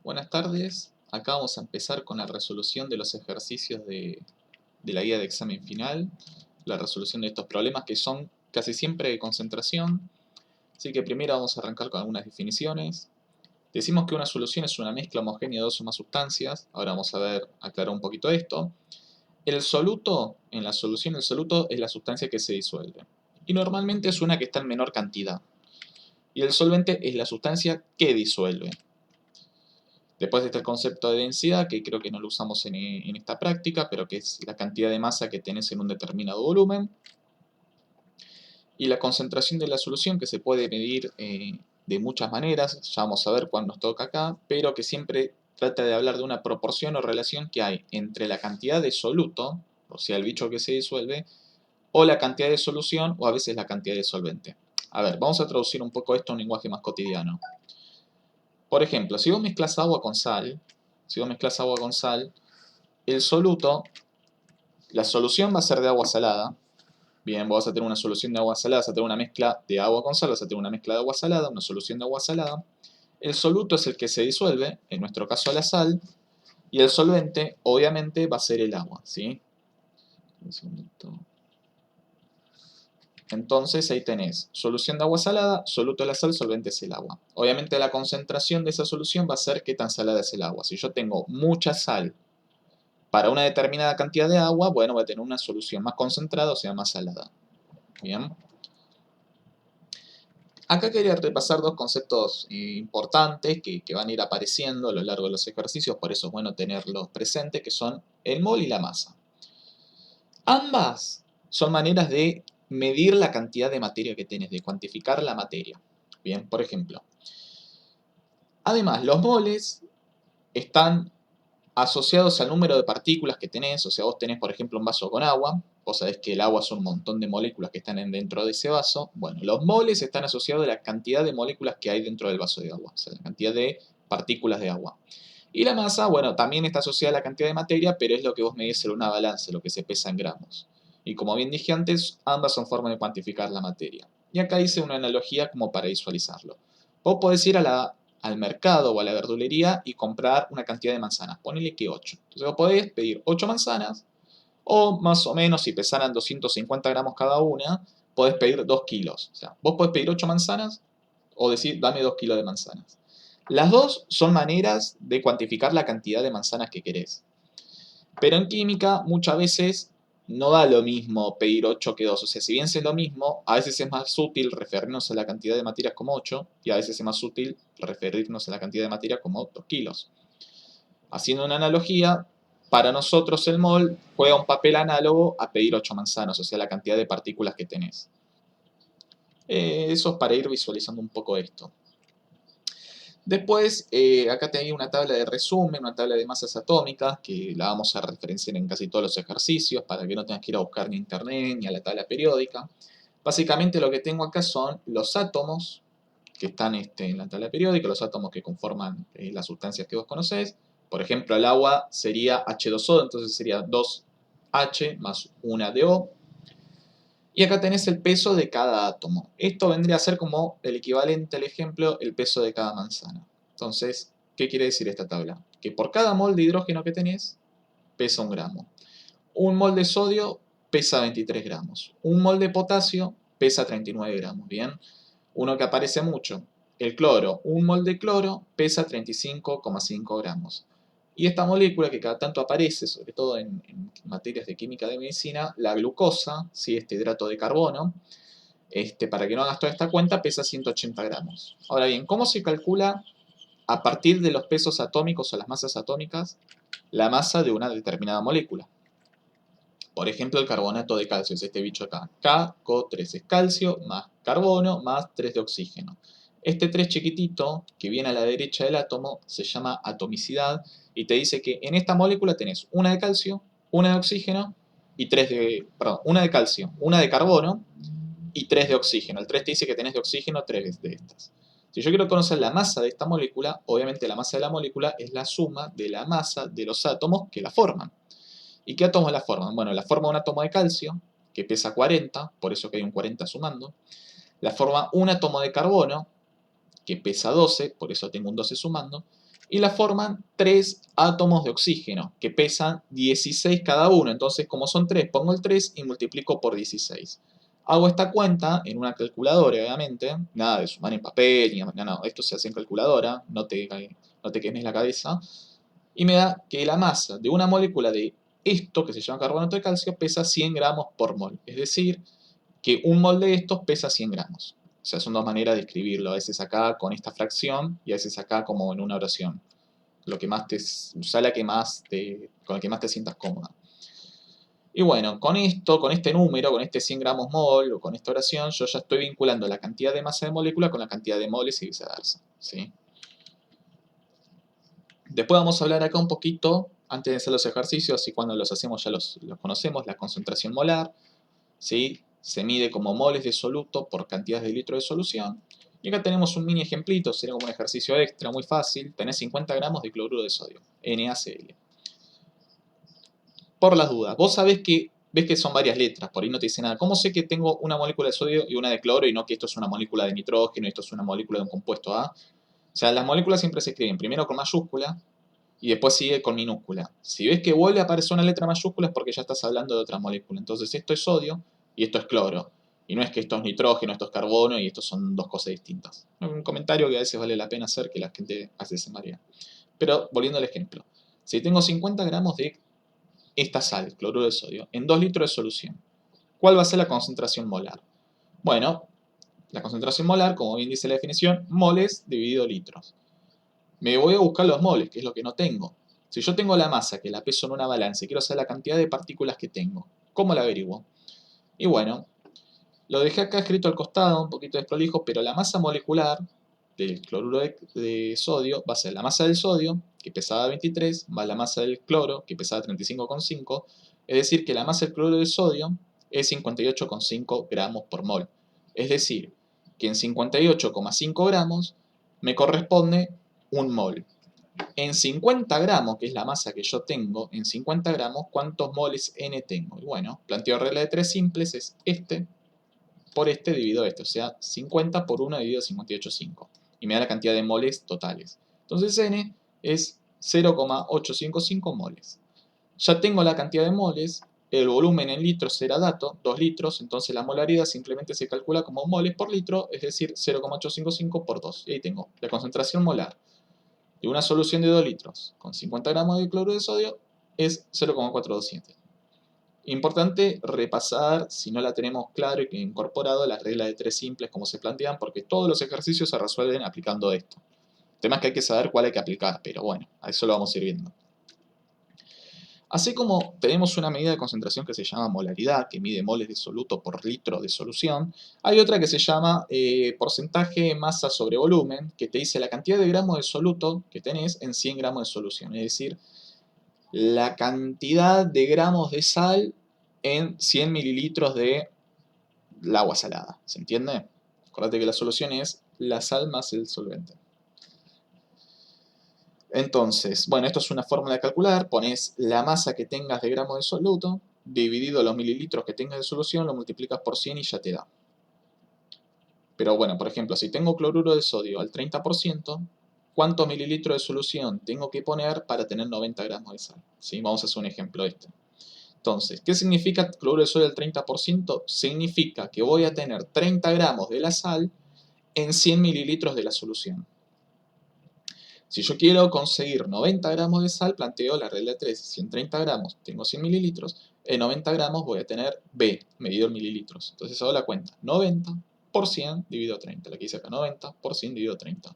Buenas tardes, acá vamos a empezar con la resolución de los ejercicios de la guía de examen final, la resolución de estos problemas que son casi siempre de concentración, así que primero vamos a arrancar con algunas definiciones. Decimos que una solución es una mezcla homogénea de dos o más sustancias, ahora vamos a ver, aclarar un poquito esto. El soluto, en la solución el soluto es la sustancia que se disuelve, y normalmente es una que está en menor cantidad, y el solvente es la sustancia que disuelve. Después está el concepto de densidad, que creo que no lo usamos en esta práctica, pero que es la cantidad de masa que tenés en un determinado volumen. Y la concentración de la solución, que se puede medir de muchas maneras, ya vamos a ver cuál nos toca acá, pero que siempre trata de hablar de una proporción o relación que hay entre la cantidad de soluto, o sea, el bicho que se disuelve, o la cantidad de solución, o a veces la cantidad de solvente. A ver, vamos a traducir un poco esto a un lenguaje más cotidiano. Por ejemplo, si vos mezclas agua con sal, el soluto, la solución va a ser de agua salada. Bien, vos vas a tener una solución de agua salada, vas a tener una mezcla de agua con sal, vas a tener una mezcla de agua salada, una solución de agua salada. El soluto es el que se disuelve, en nuestro caso la sal, y el solvente, obviamente, va a ser el agua, ¿sí? Un segundito. Entonces ahí tenés solución de agua salada, soluto de la sal, solvente es el agua. Obviamente la concentración de esa solución va a ser qué tan salada es el agua. Si yo tengo mucha sal para una determinada cantidad de agua, bueno, voy a tener una solución más concentrada, o sea, más salada. Bien. Acá quería repasar dos conceptos importantes que van a ir apareciendo a lo largo de los ejercicios, por eso es bueno tenerlos presentes, que son el mol y la masa. Ambas son maneras de medir la cantidad de materia que tenés, de cuantificar la materia. Bien, por ejemplo. Además, los moles están asociados al número de partículas que tenés, o sea, vos tenés, por ejemplo, un vaso con agua, vos sabés que el agua son un montón de moléculas que están dentro de ese vaso, bueno, los moles están asociados a la cantidad de moléculas que hay dentro del vaso de agua, o sea, la cantidad de partículas de agua. Y la masa, bueno, también está asociada a la cantidad de materia, pero es lo que vos medís en una balanza, lo que se pesa en gramos. Y como bien dije antes, ambas son formas de cuantificar la materia. Y acá hice una analogía como para visualizarlo. Vos podés ir al mercado o a la verdulería y comprar una cantidad de manzanas. Ponele que 8. Entonces vos podés pedir 8 manzanas o más o menos si pesaran 250 gramos cada una, podés pedir 2 kilos. O sea, vos podés pedir 8 manzanas o decir dame 2 kilos de manzanas. Las dos son maneras de cuantificar la cantidad de manzanas que querés. Pero en química muchas veces no da lo mismo pedir 8 que 2. O sea, si bien es lo mismo, a veces es más útil referirnos a la cantidad de materias como 8 y a veces es más útil referirnos a la cantidad de materia como 2 kilos. Haciendo una analogía, para nosotros el mol juega un papel análogo a pedir 8 manzanas, o sea, la cantidad de partículas que tenés. Eso es para ir visualizando un poco esto. Después, acá tenía una tabla de resumen, una tabla de masas atómicas, que la vamos a referenciar en casi todos los ejercicios, para que no tengas que ir a buscar ni internet ni a la tabla periódica. Básicamente lo que tengo acá son los átomos que están en la tabla periódica, los átomos que conforman las sustancias que vos conocés. Por ejemplo, el agua sería H2O, entonces sería 2H más 1DO. Y acá tenés el peso de cada átomo. Esto vendría a ser como el equivalente al ejemplo, el peso de cada manzana. Entonces, ¿qué quiere decir esta tabla? Que por cada mol de hidrógeno que tenés, pesa 1 gramo. Un mol de sodio pesa 23 gramos. Un mol de potasio pesa 39 gramos. Bien, uno que aparece mucho, el cloro. Un mol de cloro pesa 35,5 gramos. Y esta molécula que cada tanto aparece, sobre todo en materias de química de medicina, la glucosa, ¿sí? Este hidrato de carbono, para que no hagas toda esta cuenta, pesa 180 gramos. Ahora bien, ¿cómo se calcula a partir de los pesos atómicos o las masas atómicas la masa de una determinada molécula? Por ejemplo, el carbonato de calcio, es este bicho acá. KCO3 es calcio más carbono más 3 de oxígeno. Este 3 chiquitito que viene a la derecha del átomo se llama atomicidad y te dice que en esta molécula tenés una de calcio, una de oxígeno y una de calcio, una de carbono y 3 de oxígeno. El 3 te dice que tenés de oxígeno 3 de estas. Si yo quiero conocer la masa de esta molécula, obviamente la masa de la molécula es la suma de la masa de los átomos que la forman. ¿Y qué átomos la forman? Bueno, la forma un átomo de calcio, que pesa 40, por eso que hay un 40 sumando. La forma un átomo de carbono, que pesa 12, por eso tengo un 12 sumando. y la forman 3 átomos de oxígeno, que pesan 16 cada uno. Entonces, como son 3, pongo el 3 y multiplico por 16. Hago esta cuenta en una calculadora, obviamente, nada de sumar en papel, no, esto se hace en calculadora, no te quemes la cabeza, y me da que la masa de una molécula de esto, que se llama carbonato de calcio, pesa 100 gramos por mol. Es decir, que un mol de estos pesa 100 gramos. O sea, son dos maneras de escribirlo, a veces acá con esta fracción y a veces acá como en una oración. Lo que más usa la que más con el que más te sientas cómoda. Y bueno, con esto, con este número, con este 100 gramos mol o con esta oración, yo ya estoy vinculando la cantidad de masa de molécula con la cantidad de moles y viceversa, ¿sí? Después vamos a hablar acá un poquito, antes de hacer los ejercicios, y cuando los hacemos ya los conocemos, la concentración molar, ¿sí? Se mide como moles de soluto por cantidades de litro de solución. Y acá tenemos un mini ejemplito, sería como un ejercicio extra, muy fácil. Tenés 50 gramos de cloruro de sodio, NaCl. Por las dudas, vos ves que son varias letras, por ahí no te dice nada. ¿Cómo sé que tengo una molécula de sodio y una de cloro y no que esto es una molécula de nitrógeno y esto es una molécula de un compuesto A? O sea, las moléculas siempre se escriben primero con mayúscula y después sigue con minúscula. Si ves que vuelve a aparecer una letra mayúscula es porque ya estás hablando de otra molécula. Entonces esto es sodio y esto es cloro. Y no es que esto es nitrógeno, esto es carbono y estos son dos cosas distintas. Un comentario que a veces vale la pena hacer que la gente hace esa marea. Pero volviendo al ejemplo. Si tengo 50 gramos de esta sal, cloruro de sodio, en 2 litros de solución, ¿cuál va a ser la concentración molar? Bueno, la concentración molar, como bien dice la definición, moles dividido litros. Me voy a buscar los moles, que es lo que no tengo. Si yo tengo la masa, que la peso en una balanza y quiero saber la cantidad de partículas que tengo, ¿cómo la averiguo? Y bueno, lo dejé acá escrito al costado, un poquito desprolijo, pero la masa molecular del cloruro de sodio va a ser la masa del sodio, que pesaba 23, más la masa del cloro, que pesaba 35,5. Es decir, que la masa del cloruro de sodio es 58,5 gramos por mol. Es decir, que en 58,5 gramos me corresponde un mol. En 50 gramos, que es la masa que yo tengo, en 50 gramos, ¿cuántos moles N tengo? Y bueno, planteo regla de 3 simples, es este por este dividido este, o sea, 50 por 1 dividido 58,5. Y me da la cantidad de moles totales. Entonces N es 0,855 moles. Ya tengo la cantidad de moles, el volumen en litros será dato, 2 litros, entonces la molaridad simplemente se calcula como moles por litro, es decir, 0,855 por 2. Y ahí tengo la concentración molar de una solución de 2 litros con 50 gramos de cloruro de sodio es 0,427. Importante repasar, si no la tenemos claro y incorporado, las reglas de 3 simples como se plantean, porque todos los ejercicios se resuelven aplicando esto. El tema es que hay que saber cuál hay que aplicar, pero bueno, a eso lo vamos a ir viendo. Así como tenemos una medida de concentración que se llama molaridad, que mide moles de soluto por litro de solución, hay otra que se llama porcentaje masa sobre volumen, que te dice la cantidad de gramos de soluto que tenés en 100 gramos de solución, es decir, la cantidad de gramos de sal en 100 mililitros de agua salada. ¿Se entiende? Acuérdate que la solución es la sal más el solvente. Entonces, bueno, esto es una fórmula de calcular. Pones la masa que tengas de gramos de soluto, dividido los mililitros que tengas de solución, lo multiplicas por 100 y ya te da. Pero bueno, por ejemplo, si tengo cloruro de sodio al 30%, ¿cuántos mililitros de solución tengo que poner para tener 90 gramos de sal? ¿Sí? Vamos a hacer un ejemplo de este. Entonces, ¿qué significa cloruro de sodio al 30%? Significa que voy a tener 30 gramos de la sal en 100 mililitros de la solución. Si yo quiero conseguir 90 gramos de sal, planteo la regla de 3. Si en 30 gramos tengo 100 mililitros, en 90 gramos voy a tener B, medido en mililitros. Entonces hago la cuenta. 90 por 100 dividido 30. La que hice acá, 90 por 100 dividido 30.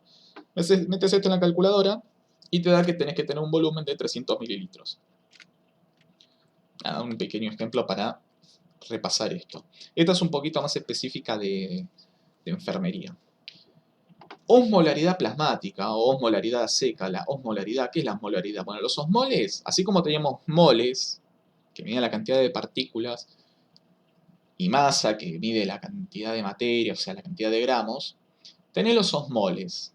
Metes esto en la calculadora y te da que tenés que tener un volumen de 300 mililitros. Un pequeño ejemplo para repasar esto. Esta es un poquito más específica de enfermería. Osmolaridad plasmática o osmolaridad seca. La osmolaridad, ¿qué es la osmolaridad? Bueno, los osmoles, así como teníamos moles, que miden la cantidad de partículas, y masa, que mide la cantidad de materia, o sea, la cantidad de gramos, tenés los osmoles.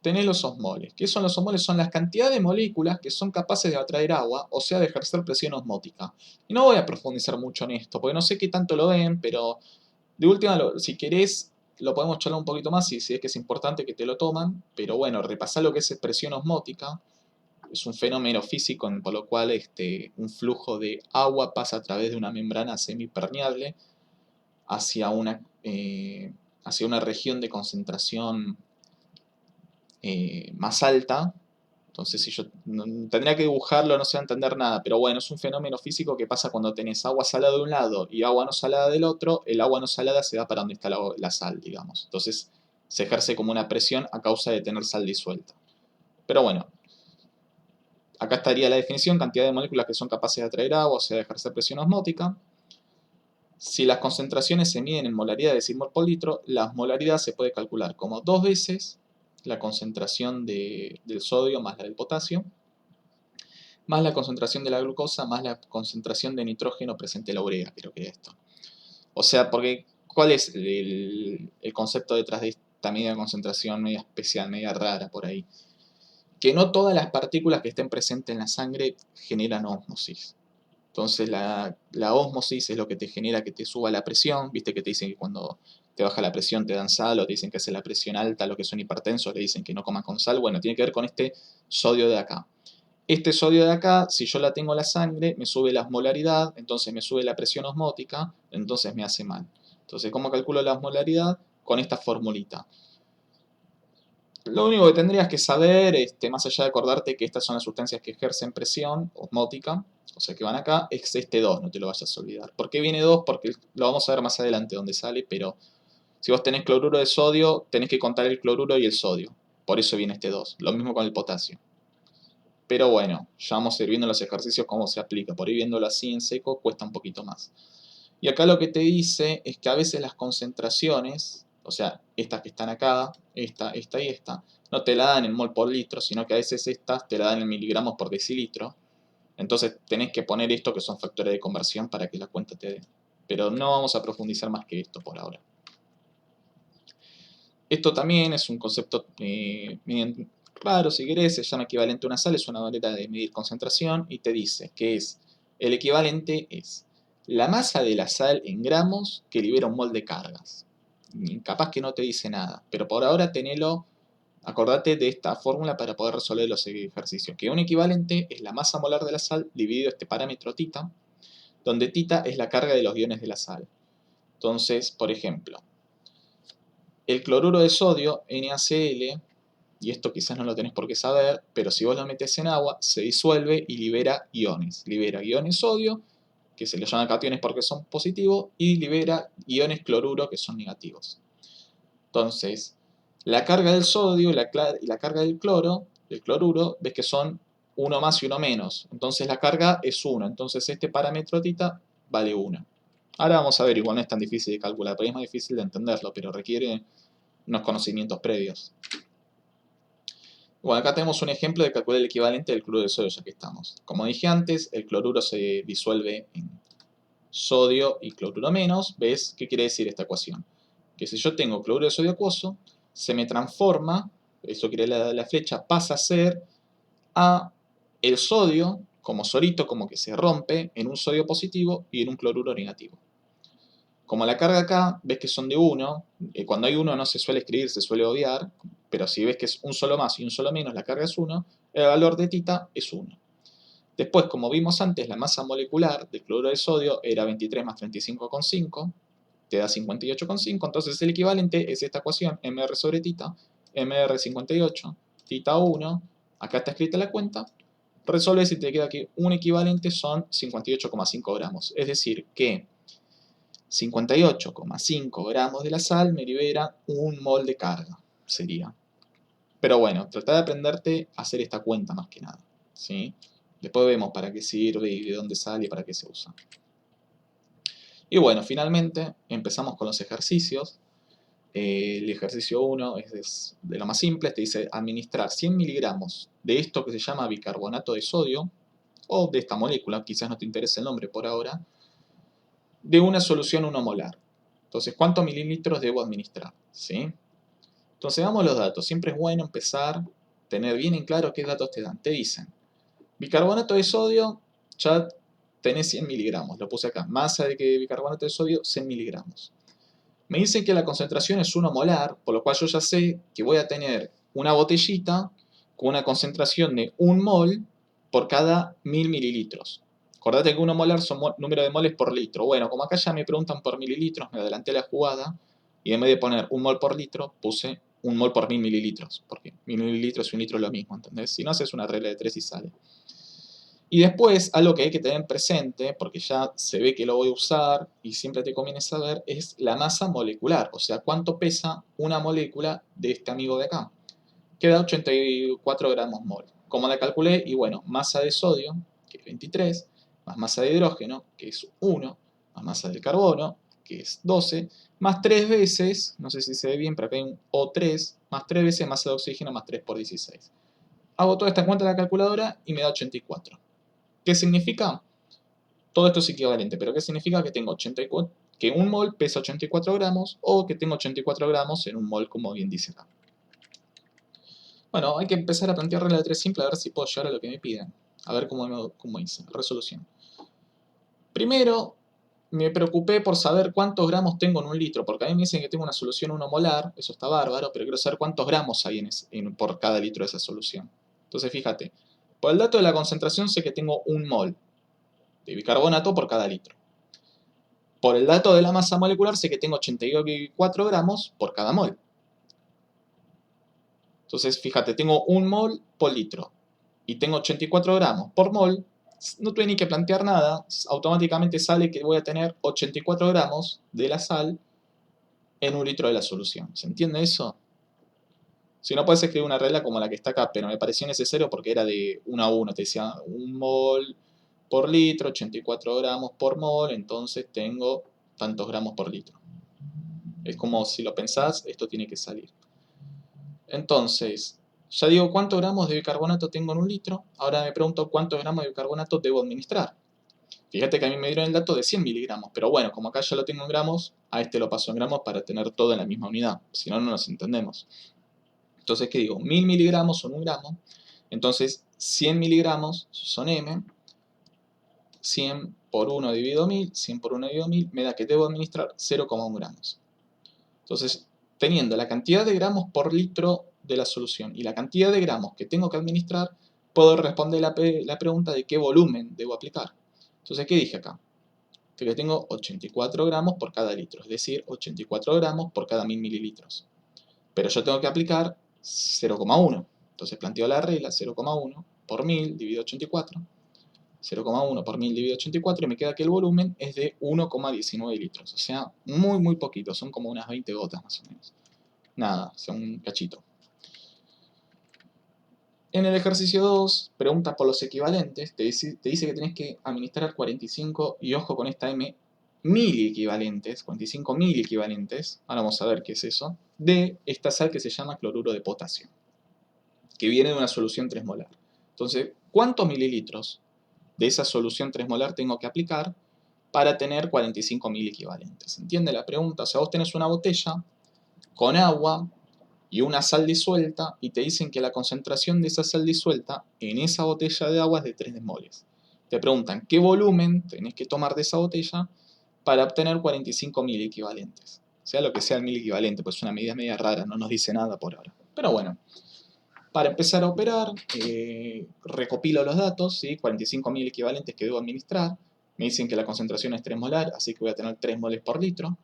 Tenés los osmoles. ¿Qué son los osmoles? Son las cantidades de moléculas que son capaces de atraer agua, o sea, de ejercer presión osmótica. Y no voy a profundizar mucho en esto, porque no sé qué tanto lo ven, pero de última, si querés lo podemos charlar un poquito más si es que es importante que te lo toman, pero bueno, repasar lo que es presión osmótica. Es un fenómeno físico por lo cual un flujo de agua pasa a través de una membrana semipermeable hacia hacia una región de concentración más alta. Entonces, si yo tendría que dibujarlo, no se va a entender nada, pero bueno, es un fenómeno físico que pasa cuando tenés agua salada de un lado y agua no salada del otro. El agua no salada se va para donde está la sal, digamos. Entonces, se ejerce como una presión a causa de tener sal disuelta. Pero bueno, acá estaría la definición: cantidad de moléculas que son capaces de atraer agua, o sea, de ejercer presión osmótica. Si las concentraciones se miden en molaridades y mol por litro, la molaridad se puede calcular como 2 veces la concentración del sodio más la del potasio, más la concentración de la glucosa, más la concentración de nitrógeno presente en la urea, creo que es esto. O sea, porque ¿cuál es el concepto detrás de esta media concentración, media especial, media rara por ahí? Que no todas las partículas que estén presentes en la sangre generan ósmosis. Entonces la ósmosis es lo que te genera que te suba la presión. Viste que te dicen que cuando te baja la presión te dan sal, o te dicen que hace la presión alta, los que son hipertensos le dicen que no comas con sal. Bueno, tiene que ver con este sodio de acá. Este sodio de acá, si yo la tengo en la sangre, me sube la osmolaridad, entonces me sube la presión osmótica, entonces me hace mal. Entonces, ¿cómo calculo la osmolaridad? Con esta formulita. Lo único que tendrías que saber, más allá de acordarte que estas son las sustancias que ejercen presión osmótica, o sea que van acá, es este 2, no te lo vayas a olvidar. ¿Por qué viene 2? Porque lo vamos a ver más adelante dónde sale, pero si vos tenés cloruro de sodio, tenés que contar el cloruro y el sodio. Por eso viene este 2. Lo mismo con el potasio. Pero bueno, ya vamos a ir viendo en los ejercicios cómo se aplica. Por ahí viéndolo así en seco cuesta un poquito más. Y acá lo que te dice es que a veces las concentraciones, o sea, estas que están acá, esta y esta, no te la dan en mol por litro, sino que a veces estas te la dan en miligramos por decilitro. Entonces tenés que poner esto que son factores de conversión para que la cuenta te dé. Pero no vamos a profundizar más que esto por ahora. Esto también es un concepto raro, si querés, se llama equivalente a una sal, es una manera de medir concentración y te dice que el equivalente es la masa de la sal en gramos que libera un mol de cargas. Capaz que no te dice nada, pero por ahora tenelo, acordate de esta fórmula para poder resolver los ejercicios, que un equivalente es la masa molar de la sal dividido este parámetro tita, donde tita es la carga de los iones de la sal. Entonces, por ejemplo, el cloruro de sodio, NaCl, y esto quizás no lo tenés por qué saber, pero si vos lo metés en agua, se disuelve y libera iones. Libera iones sodio, que se les llama cationes porque son positivos, y libera iones cloruro, que son negativos. Entonces, la carga del sodio y la carga del cloruro, ves que son uno más y uno menos. Entonces la carga es 1. Entonces este parámetro tita vale 1. Ahora vamos a ver, igual no es tan difícil de calcular, pero es más difícil de entenderlo, pero requiere unos conocimientos previos. Bueno, acá tenemos un ejemplo de calcular el equivalente del cloruro de sodio, ya que estamos. Como dije antes, el cloruro se disuelve en sodio y cloruro menos. ¿Ves qué quiere decir esta ecuación? Que si yo tengo cloruro de sodio acuoso, se me transforma, eso quiere la flecha, pasa a ser el sodio, como solito, como que se rompe en un sodio positivo y en un cloruro negativo. Como la carga acá, ves que son de 1, cuando hay 1 no se suele escribir, se suele obviar, pero si ves que es un solo más y un solo menos, la carga es 1, el valor de tita es 1. Después, como vimos antes, la masa molecular del cloruro de sodio era 23 más 35,5, te da 58,5, entonces el equivalente es esta ecuación, mr sobre tita, mr 58, tita 1, acá está escrita la cuenta, resuelves y te queda que un equivalente son 58,5 gramos, es decir que 58,5 gramos de la sal me libera un mol de carga, sería. Pero bueno, trata de aprenderte a hacer esta cuenta más que nada, ¿sí? Después vemos para qué sirve y de dónde sale y para qué se usa. Y bueno, finalmente empezamos con los ejercicios. El ejercicio 1 es de lo más simple, te dice administrar 100 miligramos de esto que se llama bicarbonato de sodio, o de esta molécula, quizás no te interese el nombre por ahora, de una solución 1 molar. Entonces, ¿cuántos mililitros debo administrar? ¿Sí? Entonces, vamos a los datos. Siempre es bueno empezar, tener bien en claro qué datos te dan. Te dicen, bicarbonato de sodio, ya tenés 100 miligramos, lo puse acá. Masa de bicarbonato de sodio, 100 miligramos. Me dicen que la concentración es 1 molar, por lo cual yo ya sé que voy a tener una botellita con una concentración de 1 mol por cada 1000 mililitros. Acordate que 1 molar son número de moles por litro. Bueno, como acá ya me preguntan por mililitros, me adelanté la jugada y en vez de poner 1 mol por litro, puse 1 mol por 1000 mililitros. Porque 1000 mililitros y 1 litro es lo mismo, ¿entendés? Si no, haces una regla de 3 y sale. Y después, algo que hay que tener presente, porque ya se ve que lo voy a usar y siempre te conviene saber, es la masa molecular. O sea, cuánto pesa una molécula de este amigo de acá. Queda 84 gramos mol. Como la calculé, y bueno, masa de sodio, que es 23, más masa de hidrógeno, que es 1, más masa del carbono, que es 12, más 3 veces, no sé si se ve bien, pero acá hay un O3, más 3 veces masa de oxígeno, más 3 por 16. Hago toda esta cuenta en la calculadora y me da 84. ¿Qué significa? Todo esto es equivalente, pero ¿qué significa? Que tengo 84, que un mol pesa 84 gramos o que tengo 84 gramos en un mol, como bien dice acá. Bueno, hay que empezar a plantear regla de 3 simple a ver si puedo llegar a lo que me piden. A ver cómo hice. Resolución. Primero, me preocupé por saber cuántos gramos tengo en un litro, porque a mí me dicen que tengo una solución 1 molar, eso está bárbaro, pero quiero saber cuántos gramos hay por cada litro de esa solución. Entonces, fíjate, por el dato de la concentración sé que tengo 1 mol de bicarbonato por cada litro. Por el dato de la masa molecular sé que tengo 84 gramos por cada mol. Entonces, fíjate, tengo 1 mol por litro y tengo 84 gramos por mol. No tuve ni que plantear nada, automáticamente sale que voy a tener 84 gramos de la sal en un litro de la solución. ¿Se entiende eso? Si no, puedes escribir una regla como la que está acá, pero me pareció necesario porque era de 1 a 1. Te decía 1 mol por litro, 84 gramos por mol, entonces tengo tantos gramos por litro. Es como si lo pensás, esto tiene que salir. Entonces, ya digo cuántos gramos de bicarbonato tengo en un litro. Ahora me pregunto cuántos gramos de bicarbonato debo administrar. Fíjate que a mí me dieron el dato de 100 miligramos, pero bueno, como acá ya lo tengo en gramos, a este lo paso en gramos para tener todo en la misma unidad. Si no, no nos entendemos. Entonces, ¿qué digo? 1000 miligramos son 1 gramo. Entonces, 100 miligramos son M. 100 por 1 dividido 1000, 100 por 1 dividido 1000, me da que debo administrar 0,1 gramos. Entonces, teniendo la cantidad de gramos por litro de la solución y la cantidad de gramos que tengo que administrar, puedo responder la pregunta de qué volumen debo aplicar. Entonces, ¿qué dije acá? Que tengo 84 gramos por cada litro, es decir, 84 gramos por cada 1000 mililitros. Pero yo tengo que aplicar 0,1. Entonces planteo la regla 0,1 por 1000 dividido 84. 0,1 por 1000 dividido 84 y me queda que el volumen es de 1,19 litros. O sea, muy poquito, son como unas 20 gotas más o menos. Nada, son un cachito. En el ejercicio 2, pregunta por los equivalentes, te dice que tenés que administrar 45, y ojo con esta M, mil equivalentes, 45 mil equivalentes, ahora vamos a ver qué es eso, de esta sal que se llama cloruro de potasio, que viene de una solución 3 molar. Entonces, ¿cuántos mililitros de esa solución 3 molar tengo que aplicar para tener 45.000 equivalentes? ¿Entiende la pregunta? O sea, vos tenés una botella con agua y una sal disuelta y te dicen que la concentración de esa sal disuelta en esa botella de agua es de 3 moles. Te preguntan qué volumen tenés que tomar de esa botella para obtener 45.000 equivalentes. Sea lo que sea el 1000 equivalente, pues es una medida media rara, no nos dice nada por ahora. Pero bueno, para empezar a operar, recopilo los datos, ¿sí? 45.000 equivalentes que debo administrar. Me dicen que la concentración es 3 molar, así que voy a tener 3 moles por litro.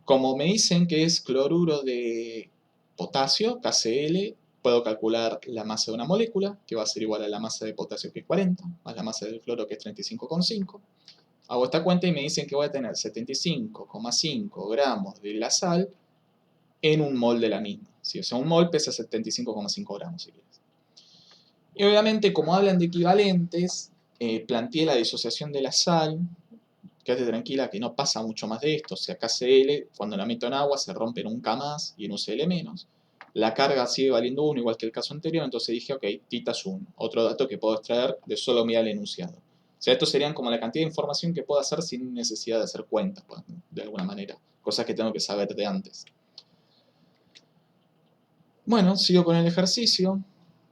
Como me dicen que es cloruro de potasio, KCl, puedo calcular la masa de una molécula, que va a ser igual a la masa de potasio, que es 40, más la masa del cloro, que es 35,5. Hago esta cuenta y me dicen que voy a tener 75,5 gramos de la sal en un mol de la misma. ¿Sí? O sea, un mol pesa 75,5 gramos, si quieres. Y obviamente, como hablan de equivalentes, planteé la disociación de la sal. Quédate tranquila que no pasa mucho más de esto. O sea, KCl, cuando la meto en agua, se rompe en un K más y en un Cl menos. La carga sigue valiendo 1, igual que el caso anterior, entonces dije, ok, tita es 1. Otro dato que puedo extraer de solo mirar el enunciado. O sea, estos serían como la cantidad de información que puedo hacer sin necesidad de hacer cuentas, pues, de alguna manera. Cosas que tengo que saber de antes. Bueno, sigo con el ejercicio.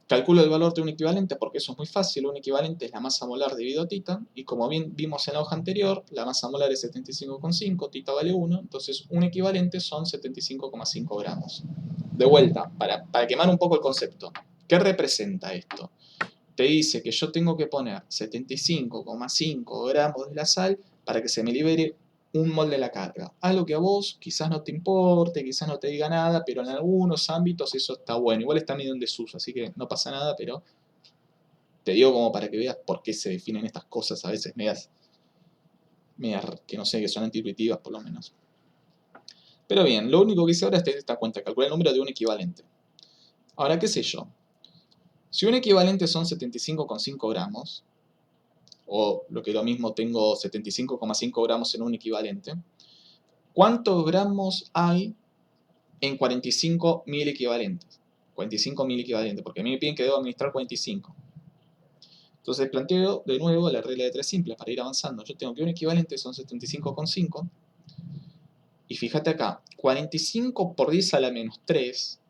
Calculo el valor de un equivalente porque eso es muy fácil. Un equivalente es la masa molar dividido tita. Y como bien vimos en la hoja anterior, la masa molar es 75,5, tita vale 1. Entonces un equivalente son 75,5 gramos. De vuelta, para quemar un poco el concepto. ¿Qué representa esto? Te dice que yo tengo que poner 75,5 gramos de la sal para que se me libere un mol de la carga. Algo que a vos quizás no te importe, quizás no te diga nada, pero en algunos ámbitos eso está bueno. Igual está medio en desuso, así que no pasa nada, pero te digo como para que veas por qué se definen estas cosas a veces medias que no sé, que son antiintuitivas por lo menos. Pero bien, lo único que hice ahora es esta cuenta, calcular el número de un equivalente. Ahora, ¿qué sé yo? Si un equivalente son 75,5 gramos, o lo que es lo mismo, tengo 75,5 gramos en un equivalente, ¿cuántos gramos hay en 45.000 equivalentes? 45.000 equivalentes, porque a mí me piden que debo administrar 45. Entonces planteo de nuevo la regla de 3 simples para ir avanzando. Yo tengo que un equivalente son 75,5. Y fíjate acá, 45 por 10 a la menos 3,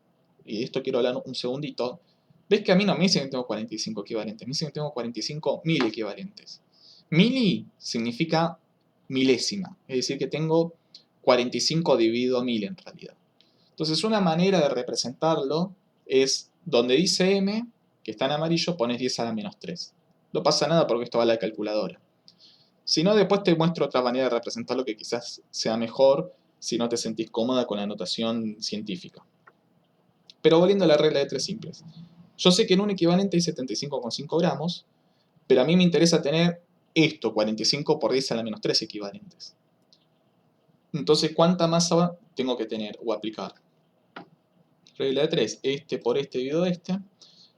y de esto quiero hablar un segundito. ¿Ves que a mí no me dicen que tengo 45 equivalentes? Me dicen que tengo 45.000 equivalentes. Mili significa milésima, es decir, que tengo 45 dividido a 1000 en realidad. Entonces una manera de representarlo es donde dice m, que está en amarillo, pones 10 a la menos 3. No pasa nada porque esto va a la calculadora. Si no, después te muestro otra manera de representarlo que quizás sea mejor si no te sentís cómoda con la notación científica. Pero volviendo a la regla de 3 simples. Yo sé que en un equivalente hay 75,5 gramos, pero a mí me interesa tener esto, 45 por 10 a la menos 3 equivalentes. Entonces, ¿cuánta masa tengo que tener o aplicar? Regla de 3, este por este dividido este.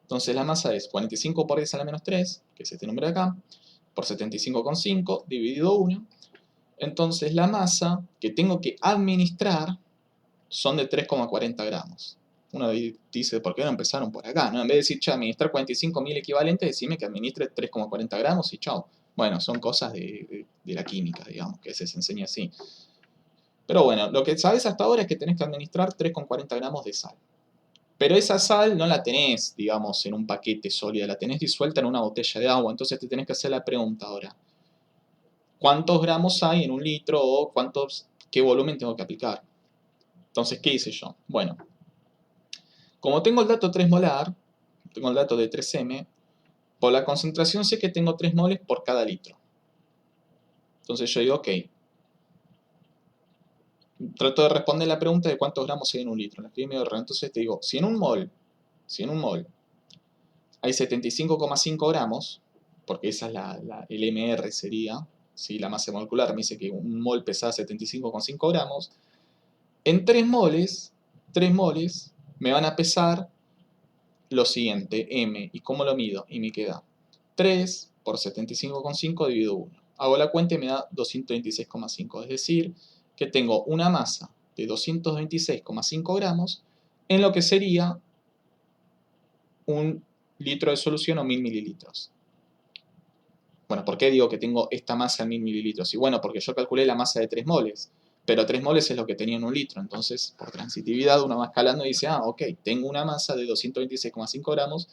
Entonces la masa es 45 por 10 a la menos 3, que es este número de acá, por 75,5 dividido 1. Entonces la masa que tengo que administrar son de 3,40 gramos. Uno dice, ¿por qué no empezaron por acá? ¿No? En vez de decir, che, administrar 45.000 equivalentes, decime que administre 3,40 gramos y chao. Bueno, son cosas de la química, digamos, que se enseña así. Pero bueno, lo que sabes hasta ahora es que tenés que administrar 3,40 gramos de sal. Pero esa sal no la tenés, digamos, en un paquete sólido, la tenés disuelta en una botella de agua. Entonces te tenés que hacer la pregunta ahora. ¿Cuántos gramos hay en un litro o qué volumen tengo que aplicar? Entonces, ¿qué hice yo? Bueno, como tengo el dato 3 molar, tengo el dato de 3M, por la concentración sé que tengo 3 moles por cada litro. Entonces yo digo, ok, trato de responder la pregunta de cuántos gramos hay en un litro. La escribí medio raro. Entonces te digo, si en un mol hay 75,5 gramos, porque esa es el MR sería, ¿sí? La masa molecular me dice que un mol pesa 75,5 gramos, en 3 moles me van a pesar lo siguiente, M, ¿y cómo lo mido? Y me queda 3 por 75,5 dividido 1. Hago la cuenta y me da 226,5, es decir, que tengo una masa de 226,5 gramos en lo que sería un litro de solución o 1000 mililitros. Bueno, ¿por qué digo que tengo esta masa en 1000 mililitros? Y bueno, porque yo calculé la masa de 3 moles, pero 3 moles es lo que tenía en un litro, entonces por transitividad uno va escalando y dice, ah, ok, tengo una masa de 226,5 gramos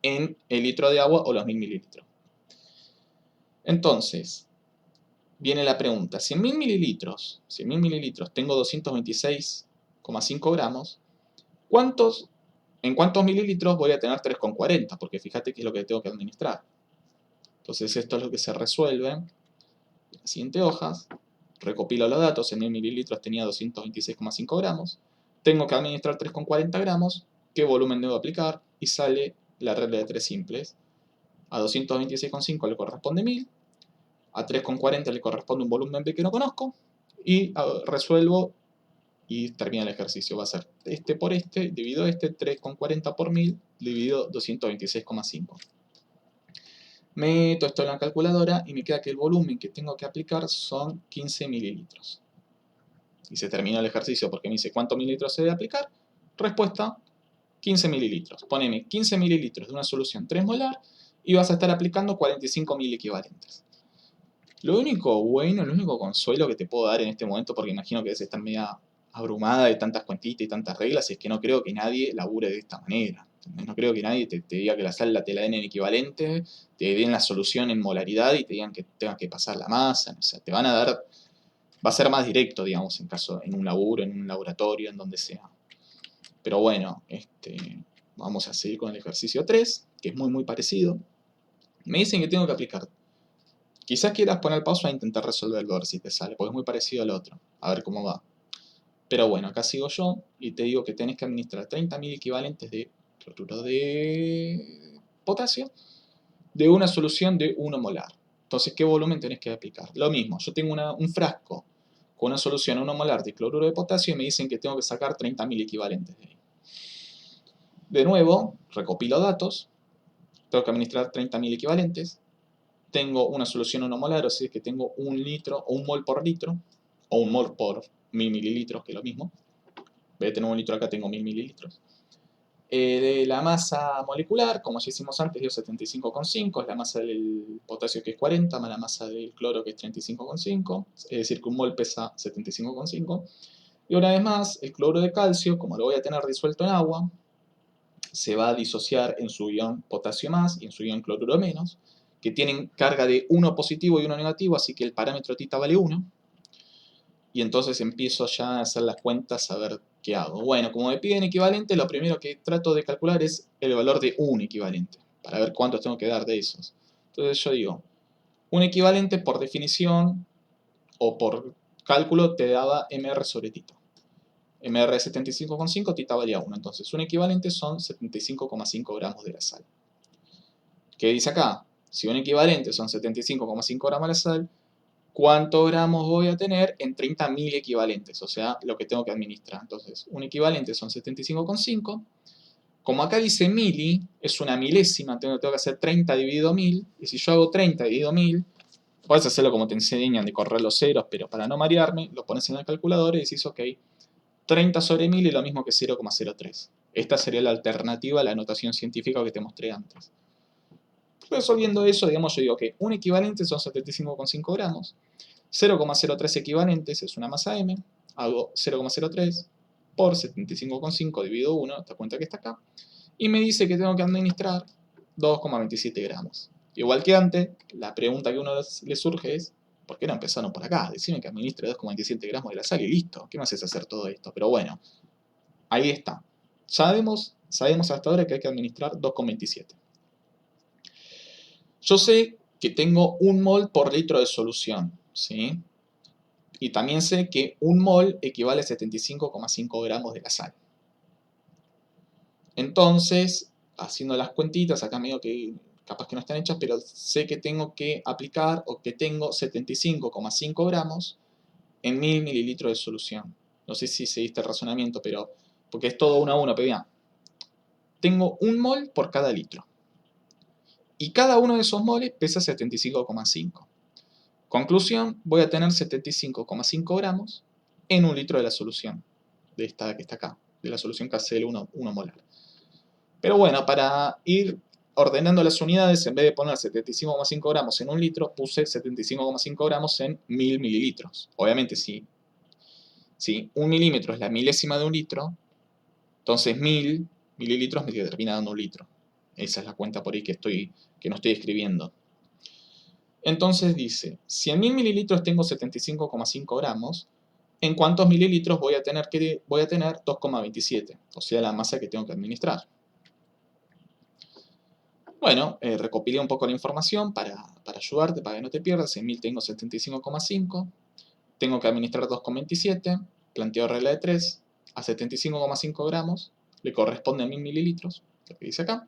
en el litro de agua o los 1000 mililitros. Entonces, viene la pregunta, si en 1000 mililitros tengo 226,5 gramos, ¿en cuántos mililitros voy a tener 3,40? Porque fíjate que es lo que tengo que administrar. Entonces esto es lo que se resuelve en las siguientes hojas. Recopilo los datos, en 1000 mililitros tenía 226,5 gramos. Tengo que administrar 3,40 gramos. ¿Qué volumen debo aplicar? Y sale la regla de 3 simples. A 226,5 le corresponde 1000. A 3,40 le corresponde un volumen B que no conozco. Y resuelvo y termina el ejercicio. Va a ser este por este, dividido este, 3,40 por 1000, dividido 226,5. Meto esto en la calculadora y me queda que el volumen que tengo que aplicar son 15 mililitros. Y se terminó el ejercicio porque me dice ¿cuántos mililitros se debe aplicar? Respuesta, 15 mililitros. Poneme 15 mililitros de una solución 3 molar y vas a estar aplicando 45.000 equivalentes. Lo único bueno, el único consuelo que te puedo dar en este momento, porque imagino que debes estar media abrumada de tantas cuentitas y tantas reglas, es que no creo que nadie labure de esta manera. No creo que nadie te diga que la sal te la den en equivalente, te den la solución en molaridad y te digan que tengas que pasar la masa. O sea, te van a dar, va a ser más directo, digamos, en un laburo, en un laboratorio, en donde sea. Pero bueno, vamos a seguir con el ejercicio 3, que es muy muy parecido. Me dicen que tengo que aplicar. Quizás quieras poner pausa e intentar resolverlo, a ver si te sale, porque es muy parecido al otro. A ver cómo va. Pero bueno, acá sigo yo y te digo que tenés que administrar 30.000 equivalentes de cloruro de potasio de una solución de 1 molar. Entonces, ¿qué volumen tenés que aplicar? Lo mismo, yo tengo un frasco con una solución 1 molar de cloruro de potasio y me dicen que tengo que sacar 30.000 equivalentes de ahí. De nuevo, recopilo datos, tengo que administrar 30.000 equivalentes, tengo una solución 1 molar, o sea que tengo 1 litro o 1 mol por litro, o 1 mol por 1000 mililitros, que es lo mismo. Voy a tener 1 litro acá, tengo 1000 mililitros. De la masa molecular, como ya hicimos antes, dio 75,5, es la masa del potasio que es 40, más la masa del cloro que es 35,5, es decir que un mol pesa 75,5. Y una vez más, el cloro de calcio, como lo voy a tener disuelto en agua, se va a disociar en su ion potasio más y en su ion cloruro menos, que tienen carga de 1 positivo y 1 negativo, así que el parámetro tita vale 1. Y entonces empiezo ya a hacer las cuentas a ver qué hago. Bueno, como me piden equivalente, lo primero que trato de calcular es el valor de un equivalente, para ver cuántos tengo que dar de esos. Entonces yo digo, un equivalente por definición o por cálculo te daba mr sobre tita. mr es 75,5, tita valía 1. Entonces un equivalente son 75,5 gramos de la sal. ¿Qué dice acá? Si un equivalente son 75,5 gramos de la sal, ¿cuántos gramos voy a tener en 30.000 equivalentes? O sea, lo que tengo que administrar. Entonces, un equivalente son 75,5. Como acá dice mili, es una milésima, tengo que hacer 30 dividido 1000. Y si yo hago 30 dividido 1000, puedes hacerlo como te enseñan de correr los ceros, pero para no marearme, lo pones en la calculadora y decís, ok, 30 sobre 1000 es lo mismo que 0,03. Esta sería la alternativa a la notación científica que te mostré antes. Resolviendo eso, digamos, yo digo que un equivalente son 75,5 gramos, 0,03 equivalentes es una masa M, hago 0,03 por 75,5 dividido 1, esta cuenta que está acá, y me dice que tengo que administrar 2,27 gramos. Igual que antes, la pregunta que a uno le surge es, ¿por qué no empezaron por acá? Decime que administre 2,27 gramos de la sal y listo, ¿qué me haces hacer todo esto? Pero bueno, ahí está. Sabemos hasta ahora que hay que administrar 2,27. Yo sé que tengo 1 mol por litro de solución, ¿sí? Y también sé que 1 mol equivale a 75,5 gramos de la sal. Entonces, haciendo las cuentitas, acá medio que capaz que no están hechas, pero sé que tengo que aplicar o que tengo 75,5 gramos en 1000 mililitros de solución. No sé si seguiste el razonamiento, pero porque es todo 1 a 1, pero ya. Tengo 1 mol por cada litro. Y cada uno de esos moles pesa 75,5. Conclusión, voy a tener 75,5 gramos en 1 litro de la solución, de esta que está acá, de la solución KCl 1 molar. Pero bueno, para ir ordenando las unidades, en vez de poner 75,5 gramos en 1 litro, puse 75,5 gramos en 1000 mililitros. Obviamente, si 1 milímetro es la milésima de 1 litro, entonces 1000 mililitros me termina dando 1 litro. Esa es la cuenta por ahí que no estoy escribiendo. Entonces dice, si en 1000 mililitros tengo 75,5 gramos, ¿en cuántos mililitros voy a tener 2,27? O sea, la masa que tengo que administrar. Bueno, recopilé un poco la información para ayudarte, para que no te pierdas. En 1000 tengo 75,5, tengo que administrar 2,27, planteo regla de 3, a 75,5 gramos le corresponde a 1000 mililitros, lo que dice acá.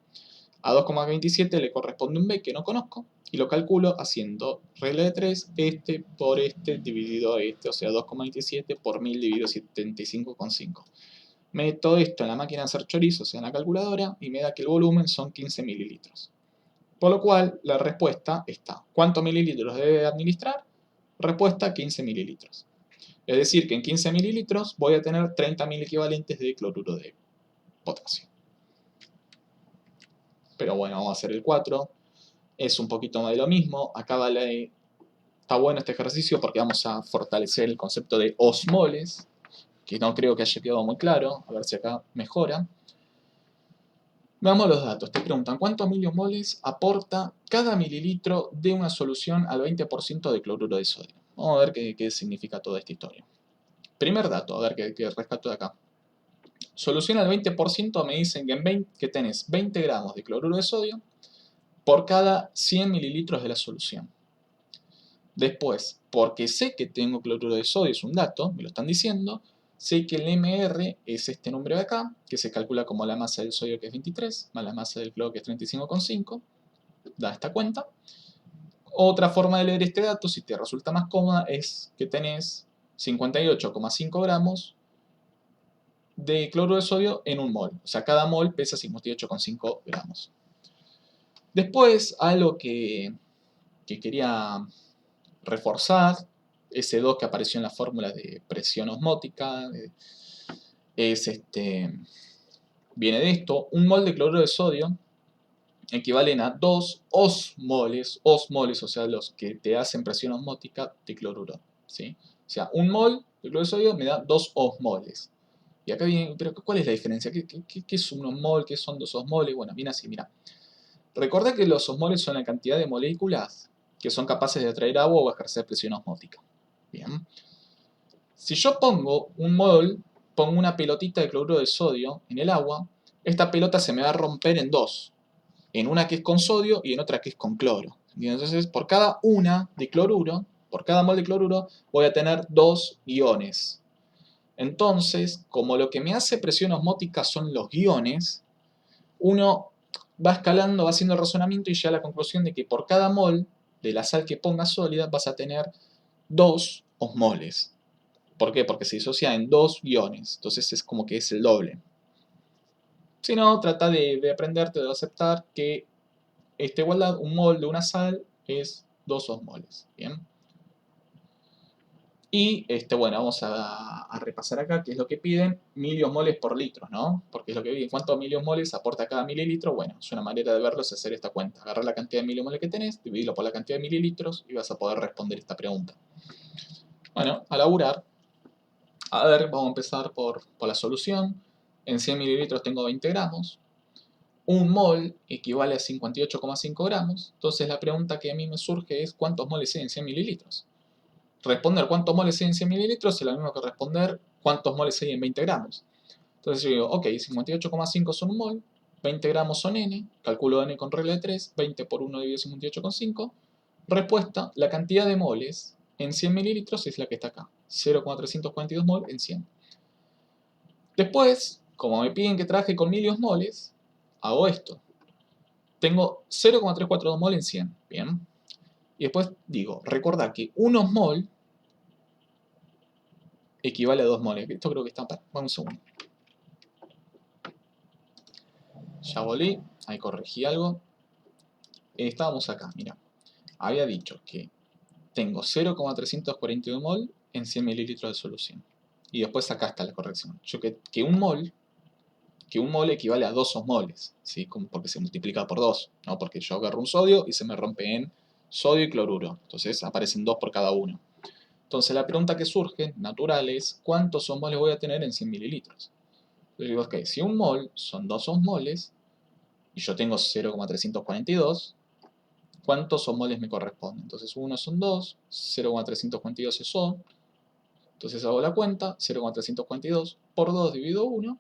A 2,27 le corresponde un B que no conozco y lo calculo haciendo regla de 3, este por este dividido este, o sea 2,27 por 1000 dividido 75,5. Meto esto en la máquina de hacer chorizo, o sea en la calculadora, y me da que el volumen son 15 mililitros. Por lo cual la respuesta está. ¿Cuántos mililitros debe administrar? Respuesta 15 mililitros. Es decir que en 15 mililitros voy a tener 30.000 equivalentes de cloruro de potasio. Pero bueno, vamos a hacer el 4. Es un poquito más de lo mismo. Acá está bueno este ejercicio porque vamos a fortalecer el concepto de osmoles, que no creo que haya quedado muy claro. A ver si acá mejora. Veamos los datos. Te preguntan cuántos milimoles aporta cada mililitro de una solución al 20% de cloruro de sodio. Vamos a ver qué significa toda esta historia. Primer dato, a ver qué rescato de acá. Solución al 20% me dicen que tenés 20 gramos de cloruro de sodio por cada 100 mililitros de la solución. Después, porque sé que tengo cloruro de sodio, es un dato, me lo están diciendo, sé que el MR es este número de acá, que se calcula como la masa del sodio, que es 23, más la masa del cloro, que es 35,5, da esta cuenta. Otra forma de leer este dato, si te resulta más cómoda, es que tenés 58,5 gramos de cloruro de sodio en un mol. O sea, cada mol pesa 58,5 gramos. Después, algo que quería reforzar, ese 2 que apareció en la fórmula de presión osmótica, viene de esto. Un mol de cloruro de sodio equivalen a 2 osmoles, o sea, los que te hacen presión osmótica de cloruro, ¿sí? O sea, un mol de cloruro de sodio me da 2 osmoles. Y acá viene, pero ¿cuál es la diferencia? ¿Qué es un osmol? ¿Qué son 2 osmoles? Bueno, viene así, mira. Recuerda que los osmoles son la cantidad de moléculas que son capaces de atraer agua o ejercer presión osmótica. Bien. Si yo pongo un mol, pongo una pelotita de cloruro de sodio en el agua, esta pelota se me va a romper en dos. En una que es con sodio y en otra que es con cloro. Entonces, por cada una de cloruro, por cada mol de cloruro, voy a tener 2 iones. Entonces, como lo que me hace presión osmótica son los iones, uno va escalando, va haciendo el razonamiento y llega a la conclusión de que por cada mol de la sal que pongas sólida vas a tener 2 osmoles. ¿Por qué? Porque se disocia en 2 iones. Entonces es como que es el doble. Si no, trata de aprenderte, de aceptar que esta igualdad, un mol de una sal es 2 osmoles. ¿Bien? Y bueno, vamos a repasar acá qué es lo que piden, miliosmoles por litro, ¿no? Porque es lo que piden. ¿Cuántos miliosmoles aporta cada mililitro? Bueno, es una manera de verlo, es hacer esta cuenta. Agarrar la cantidad de miliosmoles que tenés, dividirlo por la cantidad de mililitros y vas a poder responder esta pregunta. Bueno, a laburar. A ver, vamos a empezar por la solución. En 100 mililitros tengo 20 gramos. Un mol equivale a 58,5 gramos. Entonces la pregunta que a mí me surge es ¿cuántos moles hay en 100 mililitros? Responder cuántos moles hay en 100 mililitros es lo mismo que responder cuántos moles hay en 20 gramos. Entonces yo digo, ok, 58,5 son un mol, 20 gramos son n, calculo n con regla de 3, 20 por 1 dividido 58,5. Respuesta, la cantidad de moles en 100 mililitros es la que está acá, 0,342 mol en 100. Después, como me piden que trabaje con miliosmoles, hago esto. Tengo 0,342 mol en 100, ¿bien? Y después digo, recordad que 1 osmol equivale a 2 moles. Esto creo que está... Vamos un segundo. Ya volví, ahí corregí algo. Estábamos acá, mira. Había dicho que tengo 0,342 mol en 100 mililitros de solución. Y después acá está la corrección. Yo que un mol equivale a 2 osmoles, ¿sí? Porque se multiplica por 2, ¿no? Porque yo agarro un sodio y se me rompe en sodio y cloruro. Entonces aparecen 2 por cada uno. Entonces la pregunta que surge, natural, es ¿cuántos osmoles voy a tener en 100 mililitros? Yo digo, ok, si un mol son 2 osmoles y yo tengo 0,342, ¿cuántos osmoles me corresponden? Entonces 1 son 2, 0,342 es O, entonces hago la cuenta, 0,342 por 2 dividido 1,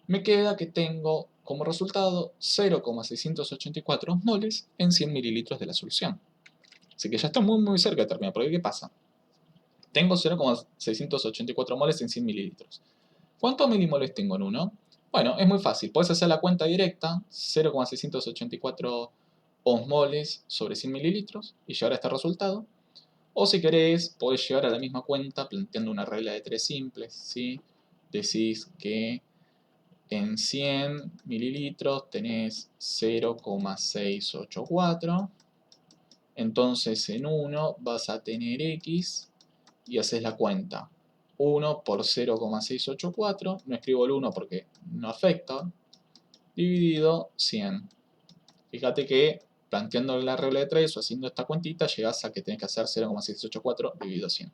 me queda que tengo como resultado 0,684 osmoles en 100 mililitros de la solución. Así que ya está muy cerca de terminar, porque ¿qué pasa? Tengo 0,684 moles en 100 mililitros. ¿Cuántos milimoles tengo en 1? Bueno, es muy fácil. Puedes hacer la cuenta directa, 0,684 osmoles sobre 100 mililitros, y llegar a este resultado. O si querés, podés llegar a la misma cuenta planteando una regla de 3 simples, ¿sí? Decís que en 100 mililitros tenés 0,684. Entonces en 1 vas a tener X y haces la cuenta. 1 por 0,684, no escribo el 1 porque no afecta, dividido 100. Fíjate que planteando la regla de 3 o haciendo esta cuentita, llegás a que tenés que hacer 0,684 dividido 100.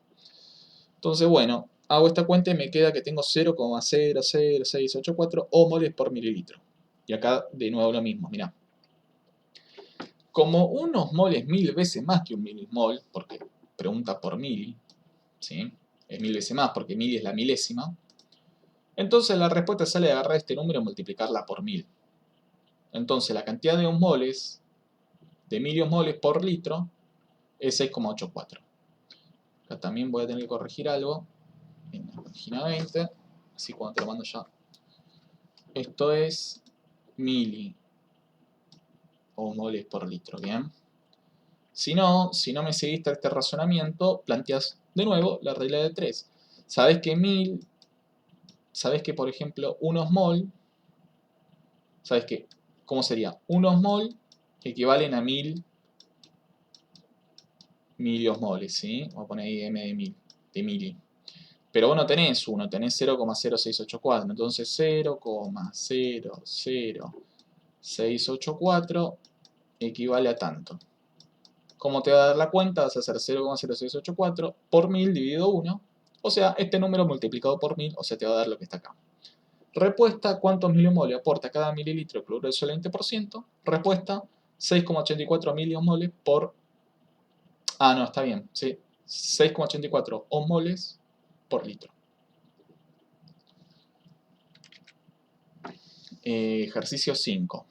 Entonces, bueno, hago esta cuenta y me queda que tengo 0,00684 ómoles por mililitro. Y acá de nuevo lo mismo, mirá. Como un osmol es 1000 veces más que un milismol, porque pregunta por mili, ¿sí? Es 1000 veces más porque mili es la milésima. Entonces la respuesta sale de agarrar este número y multiplicarla por 1000. Entonces la cantidad de osmoles, de miliosmoles por litro, es 6,84. Acá también voy a tener que corregir algo en la página 20, así cuando te lo mando ya. Esto es miliosmoles por litro, ¿bien? Si no me seguiste este razonamiento, planteas de nuevo la regla de 3. Sabes que por ejemplo, un osmol, sabes que, ¿cómo sería? Un osmol equivalen a 1000 miliosmoles, ¿sí? Voy a poner ahí m de mili. Pero vos no tenés 1, tenés 0,0684. Entonces 0,00684 equivale a tanto. ¿Cómo te va a dar la cuenta? Vas a hacer 0,0684 por 1000 dividido 1. O sea, este número multiplicado por 1000, o sea, te va a dar lo que está acá. Respuesta, ¿cuántos milimoles aporta cada mililitro de cloruro de sodio al 20%? Respuesta, 6,84 milimoles por... Ah, no, está bien, sí. 6,84 osmoles por litro. Ejercicio 5.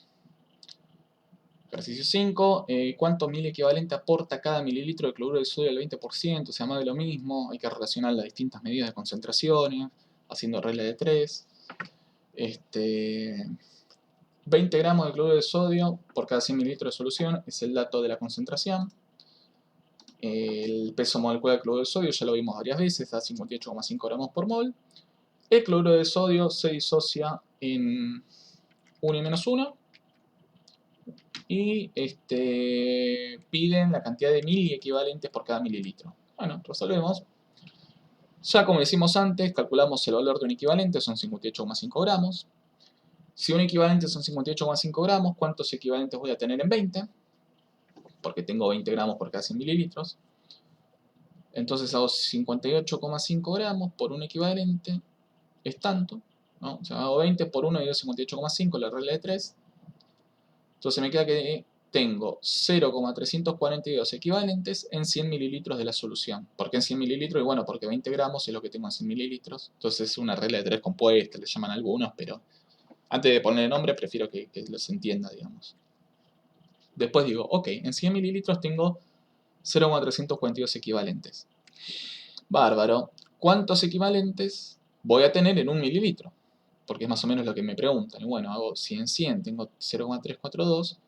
Ejercicio 5. ¿Cuántos mil equivalente aporta cada mililitro de cloruro de sodio al 20%? Se llama de lo mismo. Hay que relacionar las distintas medidas de concentraciones, haciendo regla de 3. 20 gramos de cloruro de sodio por cada 100 mililitros de solución es el dato de la concentración. El peso molecular del cloruro de sodio ya lo vimos varias veces, da 58,5 gramos por mol. El cloruro de sodio se disocia en 1 y menos 1. Y piden la cantidad de mili equivalentes por cada mililitro. Bueno, resolvemos. Ya como decimos antes, calculamos el valor de un equivalente, son 58,5 gramos. Si un equivalente son 58,5 gramos, ¿cuántos equivalentes voy a tener en 20? Porque tengo 20 gramos por cada 100 mililitros. Entonces hago 58,5 gramos por un equivalente, es tanto, ¿no? O sea, hago 20 por 1 dividido 58,5, la regla de 3. Entonces me queda que tengo 0,342 equivalentes en 100 mililitros de la solución. ¿Por qué en 100 mililitros? Y bueno, porque 20 gramos es lo que tengo en 100 mililitros. Entonces es una regla de 3 compuesta, le llaman algunos, pero antes de poner el nombre prefiero que los entienda, digamos. Después digo, ok, en 100 mililitros tengo 0,342 equivalentes. Bárbaro. ¿Cuántos equivalentes voy a tener en un mililitro? Porque es más o menos lo que me preguntan. Y bueno, hago 100 en 100, tengo 0,342.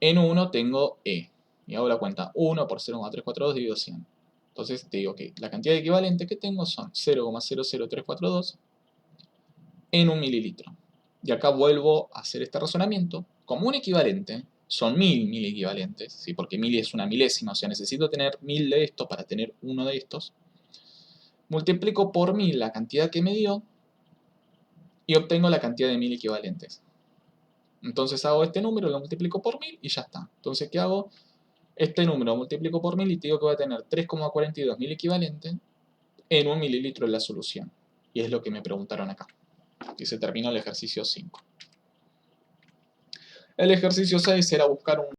En 1 tengo E. Y hago la cuenta. 1 por 0,342 dividido 100. Entonces te digo que la cantidad de equivalentes que tengo son 0,00342 en un mililitro. Y acá vuelvo a hacer este razonamiento. Como un equivalente son 1000 equivalentes, ¿sí? Porque 1000 es una milésima, o sea, necesito tener 1000 de estos para tener uno de estos. Multiplico por 1000 la cantidad que me dio y obtengo la cantidad de 1000 equivalentes. Entonces hago este número, lo multiplico por 1000 y ya está. Entonces, ¿qué hago? Este número lo multiplico por 1000 y te digo que voy a tener 3,42 mil equivalentes en un mililitro de la solución. Y es lo que me preguntaron acá. Y se terminó el ejercicio 5. El ejercicio 6 era buscar un